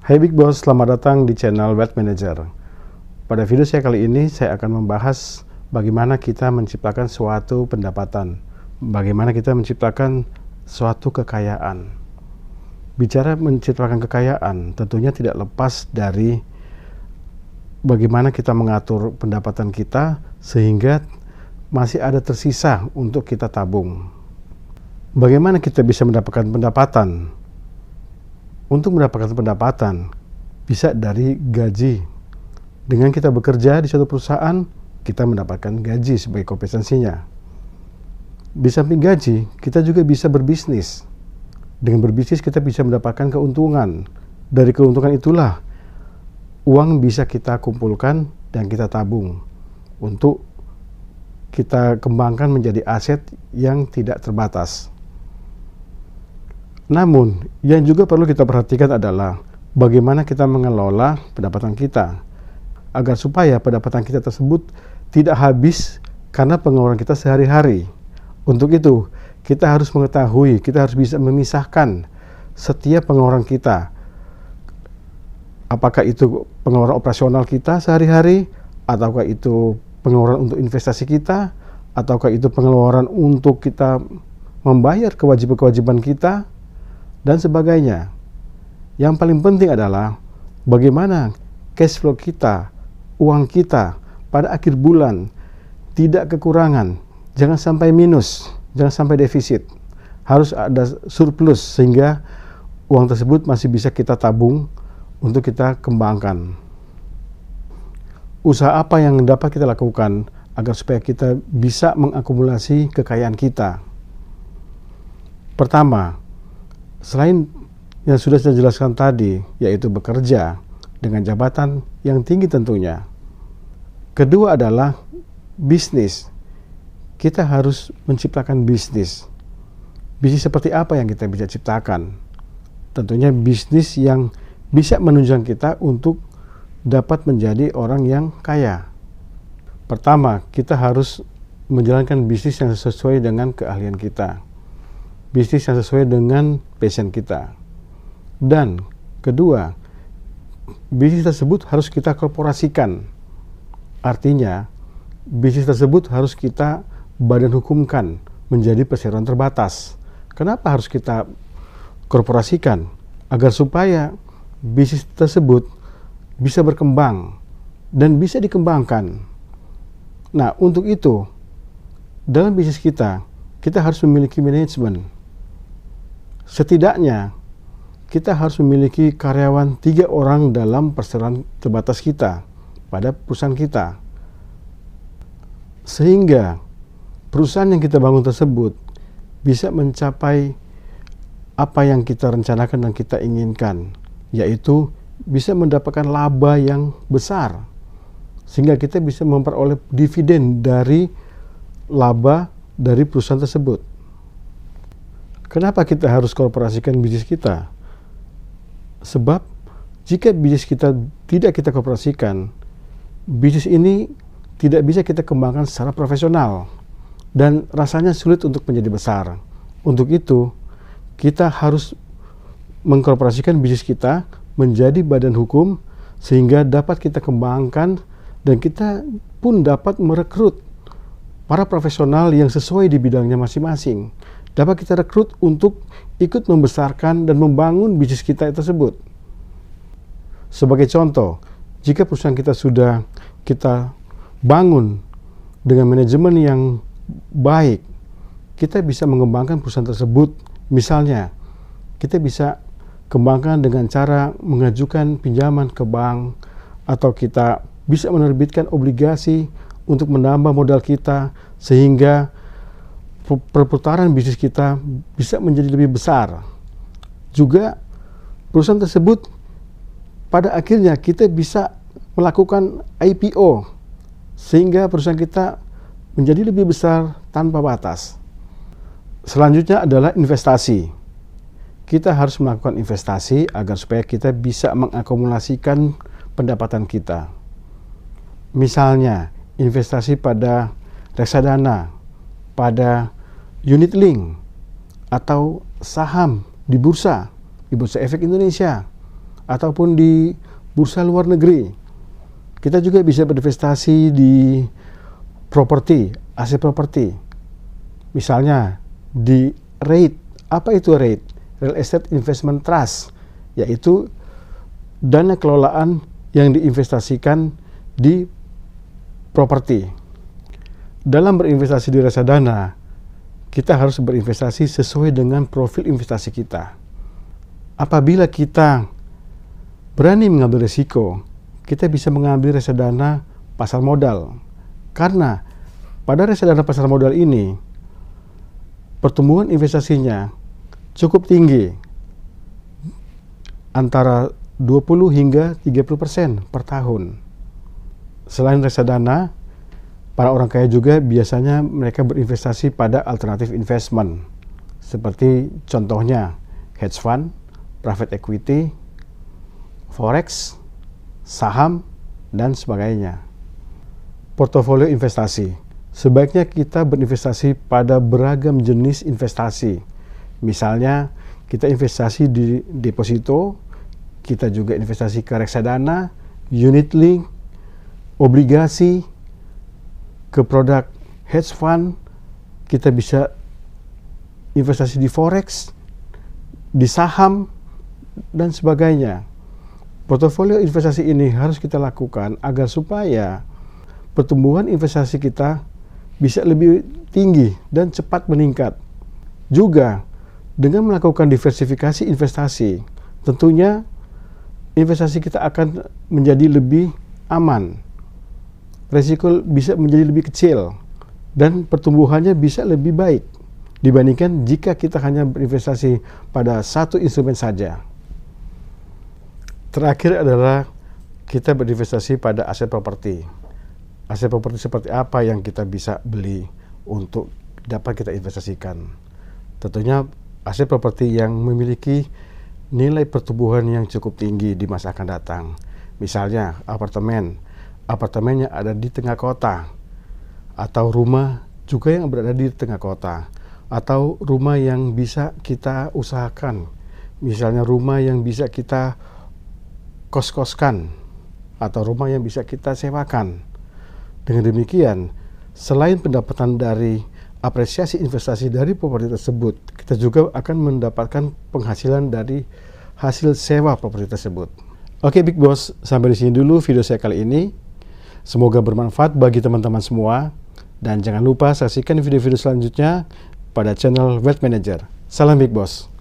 Hai Big Boss, selamat datang di channel Wealth Manager. Pada video saya kali ini, saya akan membahas bagaimana kita menciptakan suatu pendapatan, bagaimana kita menciptakan suatu kekayaan. Bicara menciptakan kekayaan, tentunya tidak lepas dari bagaimana kita mengatur pendapatan kita sehingga masih ada tersisa untuk kita tabung. Bagaimana kita bisa mendapatkan pendapatan? Untuk mendapatkan pendapatan, bisa dari gaji. Dengan kita bekerja di suatu perusahaan, kita mendapatkan gaji sebagai kompetensinya. Di samping gaji, kita juga bisa berbisnis. Dengan berbisnis, kita bisa mendapatkan keuntungan. Dari keuntungan itulah, uang bisa kita kumpulkan dan kita tabung untuk kita kembangkan menjadi aset yang tidak terbatas. Namun, yang juga perlu kita perhatikan adalah bagaimana kita mengelola pendapatan kita, agar supaya pendapatan kita tersebut tidak habis karena pengeluaran kita sehari-hari. Untuk itu, kita harus mengetahui, kita harus bisa memisahkan setiap pengeluaran kita. Apakah itu pengeluaran operasional kita sehari-hari, ataukah itu pengeluaran untuk investasi kita, ataukah itu pengeluaran untuk kita membayar kewajiban-kewajiban kita, dan sebagainya. Yang paling penting adalah bagaimana cash flow kita, uang kita pada akhir bulan tidak kekurangan, jangan sampai minus, jangan sampai defisit. Harus ada surplus sehingga uang tersebut masih bisa kita tabung untuk kita kembangkan. Usaha apa yang dapat kita lakukan agar supaya kita bisa mengakumulasi kekayaan kita? Pertama, selain yang sudah saya jelaskan tadi, yaitu bekerja dengan jabatan yang tinggi tentunya. Kedua adalah bisnis. Kita harus menciptakan bisnis. Bisnis seperti apa yang kita bisa ciptakan? Tentunya bisnis yang bisa menunjang kita untuk dapat menjadi orang yang kaya. Pertama, kita harus menjalankan bisnis yang sesuai dengan keahlian kita. Bisnis yang sesuai dengan passion kita. Dan kedua, bisnis tersebut harus kita korporasikan. Artinya, bisnis tersebut harus kita badan hukumkan menjadi perseroan terbatas. Kenapa harus kita korporasikan? Agar supaya bisnis tersebut bisa berkembang dan bisa dikembangkan. Nah, untuk itu, dalam bisnis kita harus memiliki manajemen. Setidaknya, kita harus memiliki karyawan 3 orang dalam perseroan terbatas kita pada perusahaan kita. Sehingga perusahaan yang kita bangun tersebut bisa mencapai apa yang kita rencanakan dan kita inginkan, yaitu bisa mendapatkan laba yang besar. Sehingga kita bisa memperoleh dividen dari laba dari perusahaan tersebut. Kenapa kita harus korporasikan bisnis kita? Sebab jika bisnis kita tidak kita korporasikan, bisnis ini tidak bisa kita kembangkan secara profesional dan rasanya sulit untuk menjadi besar. Untuk itu, kita harus mengkorporasikan bisnis kita menjadi badan hukum sehingga dapat kita kembangkan dan kita pun dapat merekrut para profesional yang sesuai di bidangnya masing-masing. Dapat kita rekrut untuk ikut membesarkan dan membangun bisnis kita tersebut. Sebagai contoh, jika perusahaan kita sudah kita bangun dengan manajemen yang baik, kita bisa mengembangkan perusahaan tersebut. Misalnya, kita bisa kembangkan dengan cara mengajukan pinjaman ke bank, atau kita bisa menerbitkan obligasi untuk menambah modal kita sehingga perputaran bisnis kita bisa menjadi lebih besar. Juga perusahaan tersebut pada akhirnya kita bisa melakukan IPO sehingga perusahaan kita menjadi lebih besar tanpa batas. Selanjutnya adalah investasi. Kita harus melakukan investasi agar supaya kita bisa mengakumulasikan pendapatan kita. Misalnya investasi pada reksadana, pada unit link, atau saham di Bursa Efek Indonesia, ataupun di bursa luar negeri. Kita juga bisa berinvestasi di properti, aset properti. Misalnya di REIT. Apa itu REIT? Real Estate Investment Trust, yaitu dana kelolaan yang diinvestasikan di properti. Dalam berinvestasi di reksadana, kita harus berinvestasi sesuai dengan profil investasi kita. Apabila kita berani mengambil risiko, kita bisa mengambil reksadana pasar modal. Karena pada reksadana pasar modal ini, pertumbuhan investasinya cukup tinggi, antara 20 hingga 30% per tahun. Selain reksadana, para orang kaya juga biasanya mereka berinvestasi pada alternatif investment, seperti contohnya hedge fund, private equity, forex, saham, dan sebagainya. Portofolio investasi. Sebaiknya kita berinvestasi pada beragam jenis investasi. Misalnya, kita investasi di deposito, kita juga investasi ke reksadana, unit link, obligasi, ke produk hedge fund, kita bisa investasi di forex, di saham, dan sebagainya. Portofolio investasi ini harus kita lakukan agar supaya pertumbuhan investasi kita bisa lebih tinggi dan cepat meningkat. Juga dengan melakukan diversifikasi investasi, tentunya investasi kita akan menjadi lebih aman. Resiko bisa menjadi lebih kecil dan pertumbuhannya bisa lebih baik dibandingkan jika kita hanya berinvestasi pada satu instrumen saja. Terakhir adalah kita berinvestasi pada aset properti. Aset properti seperti apa yang kita bisa beli untuk dapat kita investasikan. Tentunya aset properti yang memiliki nilai pertumbuhan yang cukup tinggi di masa akan datang. Misalnya apartemennya ada di tengah kota, atau rumah juga yang berada di tengah kota, atau rumah yang bisa kita usahakan, misalnya rumah yang bisa kita kos-koskan, atau rumah yang bisa kita sewakan. Dengan demikian, selain pendapatan dari apresiasi investasi dari properti tersebut, kita juga akan mendapatkan penghasilan dari hasil sewa properti tersebut. Oke Big Boss, sampai di sini dulu video saya kali ini. Semoga bermanfaat bagi teman-teman semua. Dan jangan lupa saksikan video-video selanjutnya pada channel Wealth Manager. Salam Big Boss.